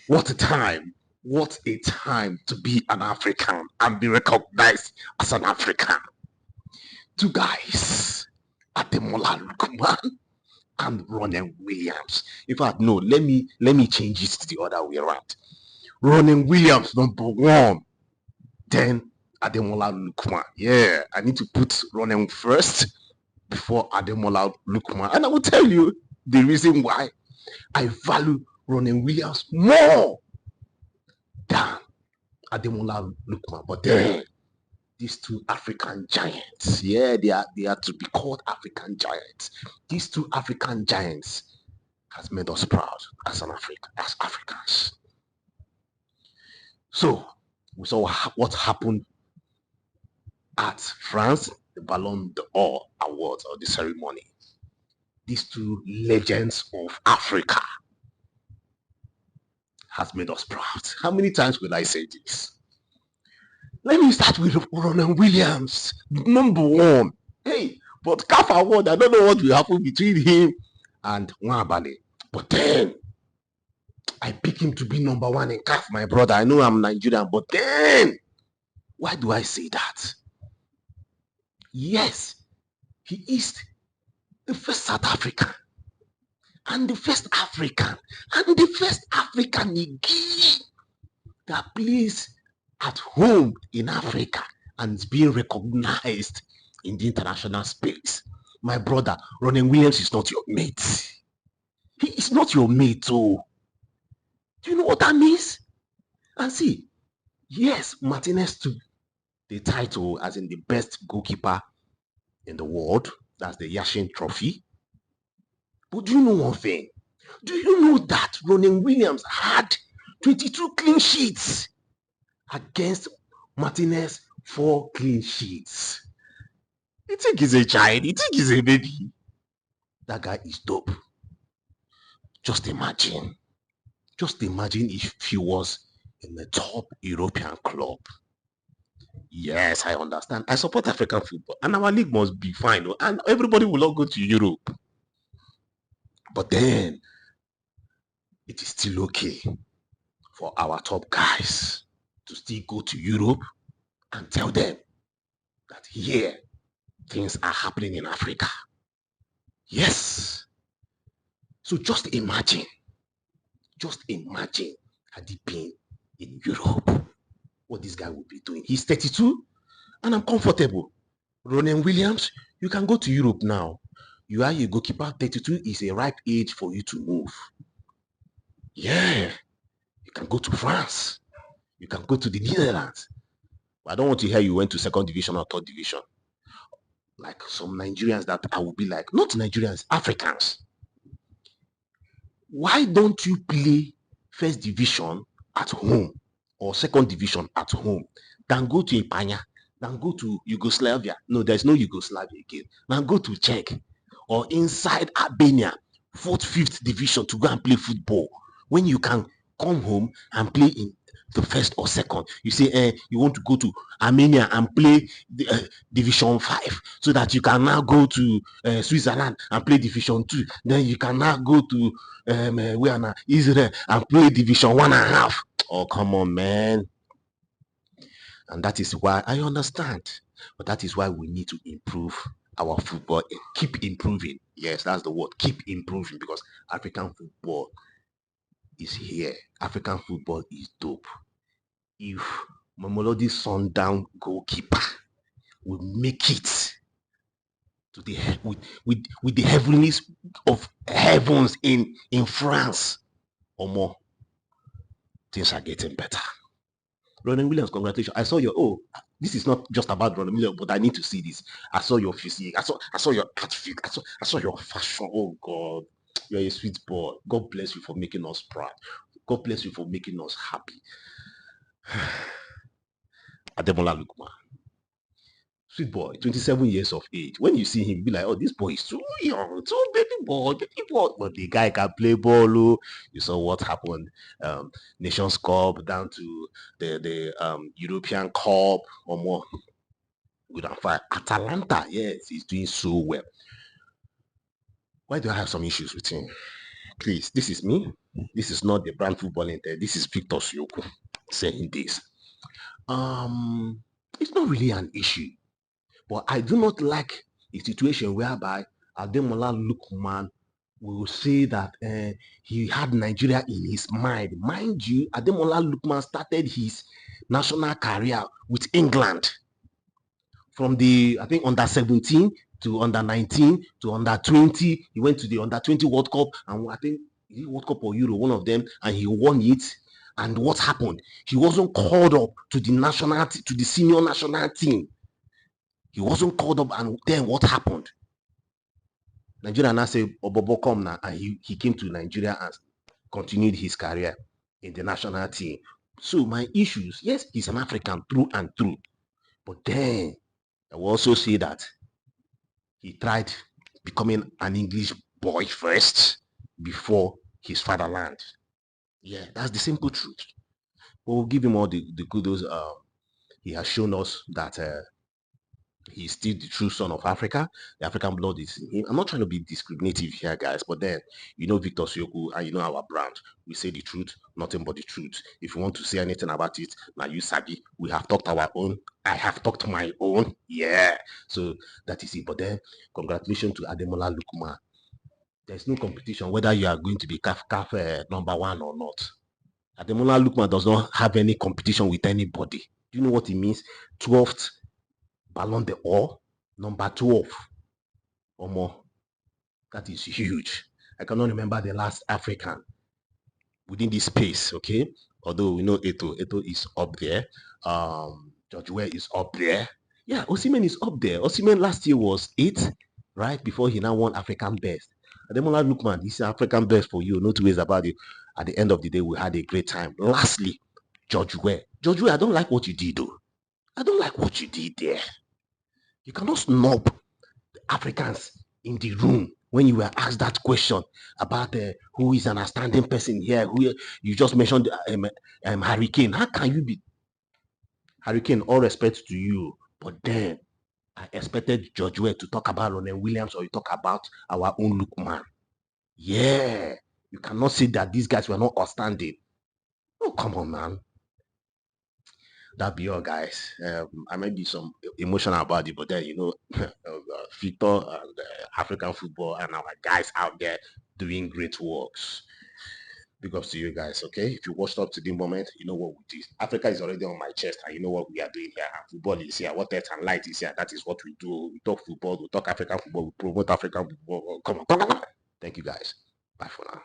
What a time! What a time to be an African and be recognized as an African. Two guys, Ademola Lookman and Ronwen Williams. In fact, no, let me change it to the other way around. Ronwen Williams number one, then Ademola Lookman. Yeah, I need to put Ronwen first before Ademola Lookman, and I will tell you the reason why I value Ronwen Williams more than Ademola Lookman. But then these two African giants, yeah, they are to be called African giants. These two African giants has made us proud as as Africans. So we saw what happened at France, the Ballon d'Or awards or the ceremony. These two legends of Africa has made us proud. How many times will I say this? Let me start with Ronwen Williams, number one. Hey, but CAF award, I don't know what will happen between him and Nwabali. But then I pick him to be number one in CAF, my brother. I know I'm Nigerian, but then why do I say that? Yes, he is the first South African and the first African and the first African again that plays at home in Africa and is being recognized in the international space. My brother, Ronwen Williams is not your mate. He is not your mate, oh. Do you know what that means? And see, yes, Martinez took the title as in the best goalkeeper in the world. That's the Yashin Trophy. But do you know one thing? Do you know that Ronwen Williams had 22 clean sheets against Martinez 4 clean sheets? You think he's a child? You think he's a baby? That guy is dope. Just imagine if he was in the top European club. Yes, I understand. I support African football, and our league must be fine, and everybody will not go to Europe. But then, it is still okay for our top guys to still go to Europe and tell them that here, things are happening in Africa. Yes. So just imagine had he been in Europe, what this guy would be doing. He's 32 and I'm comfortable. Ronwen Williams, you can go to Europe now. You are a goalkeeper. 32 is a ripe age for you to move. Yeah. You can go to France. You can go to the Netherlands. But I don't want to hear you went to second division or third division. Like some Nigerians that I will be like, not Nigerians, Africans. Why don't you play first division at home or second division at home than go to Ipanya, than go to Yugoslavia? No, there's no Yugoslavia again. Now go to Czech or inside Albania, 4th, 5th division to go and play football when you can come home and play in the first or second. You say you want to go to Armenia and play the, Division 5 so that you can now go to Switzerland and play Division 2. Then you can now go to Israel and play Division 1.5. Oh, come on, man. And that is why I understand. But that is why we need to improve our football and keep improving. Yes, that's the word. Keep improving, because African football is here. African football is dope. If Mamelodi Sundown goalkeeper will make it to the with the heavenlies of heavens in France or more, things are getting better. Ronwen Williams, congratulations. I saw your this is not just about Ronwen Williams, but I need to see this. I saw your physique. I saw your outfit. I saw your fashion. Oh God, you're a sweet boy. God bless you for making us proud. God bless you for making us happy. Ademola Lookman. Sweet boy, 27 years of age. When you see him, be like, oh, this boy is too young, too baby boy. But the guy can play ball. Oh. You saw what happened. Nations Cup down to the European Cup or more. Good and fine. Atalanta, yes, he's doing so well. Why do I have some issues with him? Please, this is me. This is not the brand football inter. This is Victor Sioku saying this. It's not really an issue, but I do not like a situation whereby Ademola Lookman will say that he had Nigeria in his mind. Mind you, Ademola Lookman started his national career with England from the, I think, under 17 to under 19 to under 20. He went to the under 20 World Cup, and I think World Cup or Euro, one of them, and he won it. And what happened? He wasn't called up to the national, to the senior national team. He wasn't called up, and then what happened? Nigeria now say, Obobo come now, and he came to Nigeria and continued his career in the national team. So my issues, yes, he's an African through and through, but then I will also say that he tried becoming an English boy first before his fatherland. Yeah, that's the simple truth. But we'll give him all the kudos. He has shown us that he's still the true son of Africa. The African blood is in him. I'm not trying to be discriminative here, guys, but then, you know, Victor Sioku and you know our brand. We say the truth, nothing but the truth. If you want to say anything about it, now you sabi. We have talked our own. I have talked my own. Yeah. So that is it. But then, congratulations to Ademola Lookman. There's no competition whether you are going to be CAF number one or not. Ademola Lookman does not have any competition with anybody. Do you know what it means? 12th Ballon d'Or, number 12. Or more. That is huge. I cannot remember the last African within this space, okay? Although we know Eto is up there. George Weah is up there. Yeah, Osimhen is up there. Osimhen last year was 8th, right? Before he now won African Best. Ademola Lookman, this is African Best for you. No two ways about it. At the end of the day, we had a great time. Lastly, George Weah. George Weah, I don't like what you did, though. I don't like what you did there. You cannot snub the Africans in the room when you were asked that question about who is an outstanding person here. Who you just mentioned Hurricane. How can you be Hurricane? All respect to you, but then I expected George Weah to talk about Ronwen Williams or you talk about our own Lookman. Yeah, you cannot say that these guys were not outstanding. Oh, come on, man. That be all, guys. I might be some emotional about it, but then you know, Victor and African football and our guys out there doing great works. Big ups to you guys, okay? If you watched up to the moment, you know what we did. Africa is already on my chest, and you know what we are doing here. And football is here. What earth and light is here. That is what we do. We talk football, we talk African football, we promote African football. Come on. Thank you, guys. Bye for now.